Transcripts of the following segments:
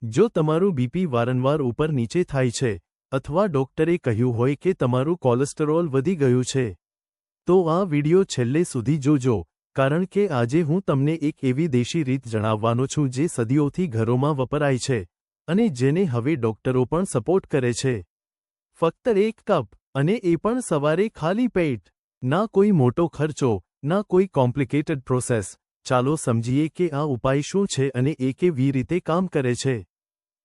જો તમારું બીપી વારંવાર ઉપર નીચે થાય છે અથવા ડોક્ટરે કહ્યું હોય કે તમારું કોલેસ્ટેરોલ વધી ગયું છે, તો આ વિડિયો છેલ્લે સુધી જોજો, કારણ કે આજે હું તમને એક એવી દેશી રીત જણાવવાનો છું જે સદીઓથી ઘરોમાં વપરાય છે અને જેને હવે ડોક્ટરો પણ સપોર્ટ કરે છે. ફક્ત 1 કપ, અને એ પણ સવારે ખાલી પેટ. ના કોઈ મોટો ખર્ચો, ના કોઈ કોમ્પ્લિકેટેડ પ્રોસેસ. ચાલો સમજીએ કે આ ઉપાય શું છે અને એ કેવી રીતે કામ કરે છે.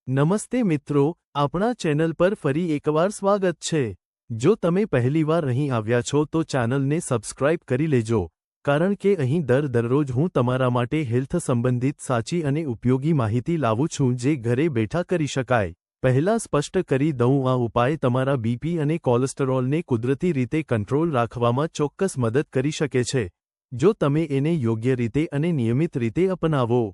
નમસ્તે મિત્રો, આપણા ચેનલ પર ફરી એકવાર સ્વાગત છે. જો તમે પહેલીવાર અહીં આવ્યા છો તો ચેનલને સબસ્ક્રાઇબ કરી લેજો, કારણ કે અહીં દરરોજ હું તમારા માટે હેલ્થ સંબંધિત સાચી અને ઉપયોગી માહિતી લાવું છું જે ઘરે બેઠા કરી શકાય. પહેલા સ્પષ્ટ કરી દઉં, આ ઉપાય તમારા બીપી અને કોલેસ્ટેરોલને કુદરતી રીતે કંટ્રોલ રાખવામાં ચોક્કસ મદદ કરી શકે છે, જો તમે એને યોગ્ય રીતે અને નિયમિત રીતે અપનાવો.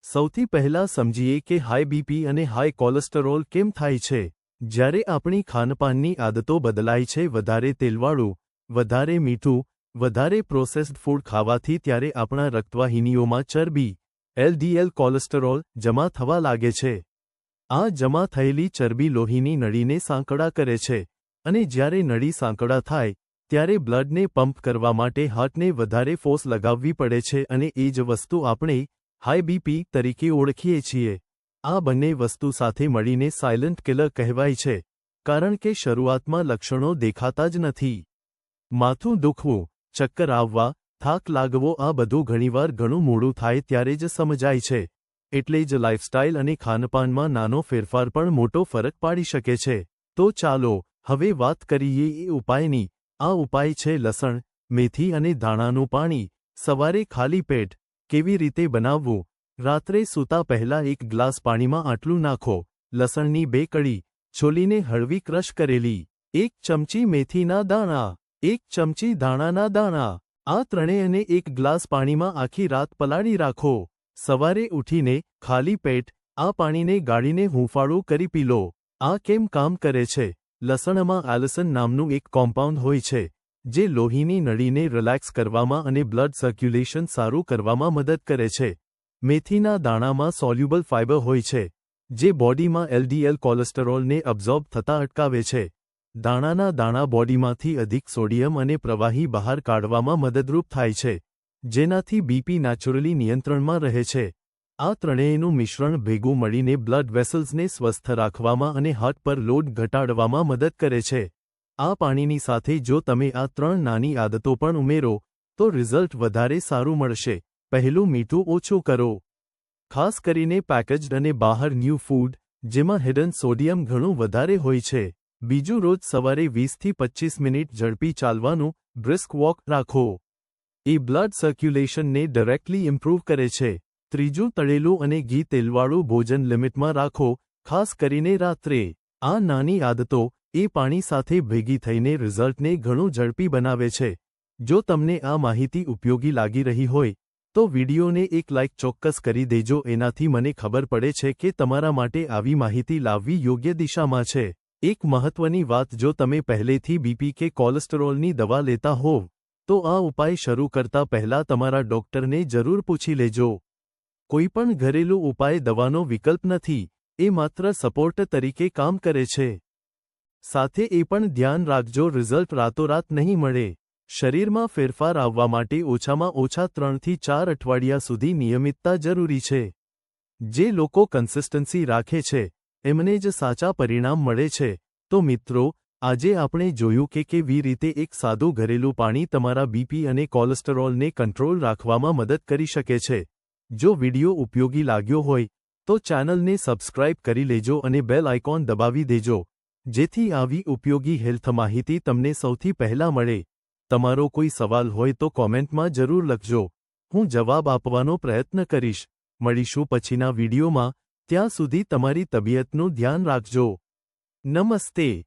સૌથી પહેલા સમજીએ કે હાઈ બીપી અને હાઈ કોલેસ્ટેરોલ કેમ થાય છે. જ્યારે આપણી ખાનપાનની આદતો બદલાય છે, વધારે તેલવાળું, વધારે મીઠું, વધારે પ્રોસેસ્ડ ફૂડ ખાવાથી, ત્યારે આપણા રક્તવાહિનીઓમાં ચરબી, એલડીએલ કોલેસ્ટેરોલ, જમા થવા લાગે છે. આ જમા થયેલી ચરબી લોહીની નળીને સાંકડા કરે છે, અને જ્યારે નળી સાંકડા થાય, ત્યારે બ્લડને પંપ કરવા માટે હાર્ટને વધારે ફોર્સ લગાવવી પડે છે, અને એ જ વસ્તુ આપણે હાઈ બીપી તરીકે ઓળખીએ છીએ. આ બંને વસ્તુ સાથે મળીને સાયલન્ટ કિલર કહેવાય છે, કારણ કે શરૂઆતમાં લક્ષણો દેખાતા જ નથી. માથું દુખવું, ચક્કર આવવા, થાક લાગવો, આ બધું ઘણીવાર ઘણું મોડું થાય ત્યારે જ સમજાય છે. એટલે જ લાઇફસ્ટાઇલ અને ખાનપાનમાં નાનો ફેરફાર પણ મોટો ફરક પાડી શકે છે. તો ચાલો હવે વાત કરીએ એ ઉપાયની. આ ઉપાય છે લસણ, મેથી અને ધાણાનું પાણી, સવારે ખાલી પેટ. કેવી રીતે બનાવવું? રાત્રે સૂતા પહેલા 1 ગ્લાસ પાણીમાં આટલું નાખો: લસણની 2 કળી, છોલીને હળવી ક્રશ કરેલી, 1 ચમચી મેથીના દાણા, 1 ચમચી ધાણાના દાણા. આ ત્રણેયને 1 ગ્લાસ પાણીમાં આખી રાત પલાળી રાખો. સવારે ઉઠીને ખાલી પેટ આ પાણીને ગાળીને હૂંફાળું કરી પી લો. આ કેમ કામ કરે છે? લસણમાં આલ્સન નામનું એક કોમ્પાઉન્ડ હોય છે, જે લોહીની નળીને રિલેક્સ કરવામાં અને બ્લડ સર્ક્યુલેશન સારું કરવામાં મદદ કરે છે. મેથીના દાણામાં સોલ્યુબલ ફાઇબર હોય છે, જે બોડીમાં એલડીએલ કોલેસ્ટેરોલને અબ્ઝોર્બ થતાં અટકાવે છે. દાણાના દાણા બોડીમાંથી અધિક સોડિયમ અને પ્રવાહી બહાર કાઢવામાં મદદરૂપ થાય છે, જેનાથી બીપી નેચરલી નિયંત્રણમાં રહે છે. આ ત્રણેયનું મિશ્રણ ભેગું મળીને બ્લડ વેસલ્સને સ્વસ્થ રાખવામાં અને હાર્ટ પર લોડ ઘટાડવામાં મદદ કરે છે. આ પાણીની સાથે જો તમે આ 3 નાની આદતો પણ ઉમેરો, તો રિઝલ્ટ વધારે સારું મળશે. પહેલું, મીઠું ઓછું કરો. ખાસ કરીને પેકેજ્ડ અને બહારનું ફૂડ, જેમાં હિડન સોડિયમ ઘણું વધારે હોય છે. બીજું, રોજ સવારે 20 થી 25 મિનિટ ઝડપી ચાલવાનું બ્રિસ્ક વોક રાખો. એ બ્લડ સર્ક્યુલેશનને ડાયરેક્ટલી ઇમ્પ્રૂવ કરે છે. ત્રીજું, તળેલું અને ઘી તેલવાળું ભોજન લિમિટમાં રાખો, ખાસ કરીને રાત્રે. આ નાની આદતો એ પાણી સાથે ભેગી થઈને રિઝલ્ટને ઘણું ઝડપી બનાવે છે. જો તમને આ માહિતી ઉપયોગી લાગી રહી હોય, તો વિડિયોને એક લાઇક ચોક્કસ કરી દેજો. એનાથી મને ખબર પડે છે કે તમારા માટે આવી માહિતી લાવવી યોગ્ય દિશામાં છે. એક મહત્વની વાત, જો તમે પહેલેથી બીપી કે કોલેસ્ટેરોલની દવા લેતા હોવ, તો આ ઉપાય શરૂ કરતા પહેલા તમારા ડોક્ટરને જરૂર પૂછી લેજો. કોઈપણ ઘરેલું ઉપાય દવાનો વિકલ્પ નથી, એ માત્ર સપોર્ટ તરીકે કામ કરે છે. સાથે એ પણ ધ્યાન રાખજો, રિઝલ્ટ રાતોરાત નહીં મળે. શરીરમાં ફેરફાર આવવા માટે ઓછામાં ઓછા 3 થી 4 અઠવાડિયા સુધી નિયમિતતા જરૂરી છે. જે લોકો કન્સિસ્ટન્સી રાખે છે, એમને જ સાચા પરિણામ મળે છે. તો મિત્રો, આજે આપણે જોયું કે કેવી રીતે એક સાદું ઘરેલું પાણી તમારા બીપી અને કોલેસ્ટેરોલને કંટ્રોલ રાખવામાં મદદ કરી શકે છે. જો વિડિયો ઉપયોગી લાગ્યો હોય, તો ચેનલને સબસ્ક્રાઇબ કરી લેજો અને બેલ આઇકોન દબાવી દેજો, જેથી આવી ઉપયોગી હેલ્થ માહિતી તમને સૌથી પહેલા મળે. તમારો કોઈ સવાલ હોય તો કોમેન્ટમાં જરૂર લખજો, હું જવાબ આપવાનો પ્રયત્ન કરીશ. મળીશું પછીના વિડિયોમાં. ત્યાં સુધી તમારી તબિયતનું ધ્યાન રાખજો. નમસ્તે.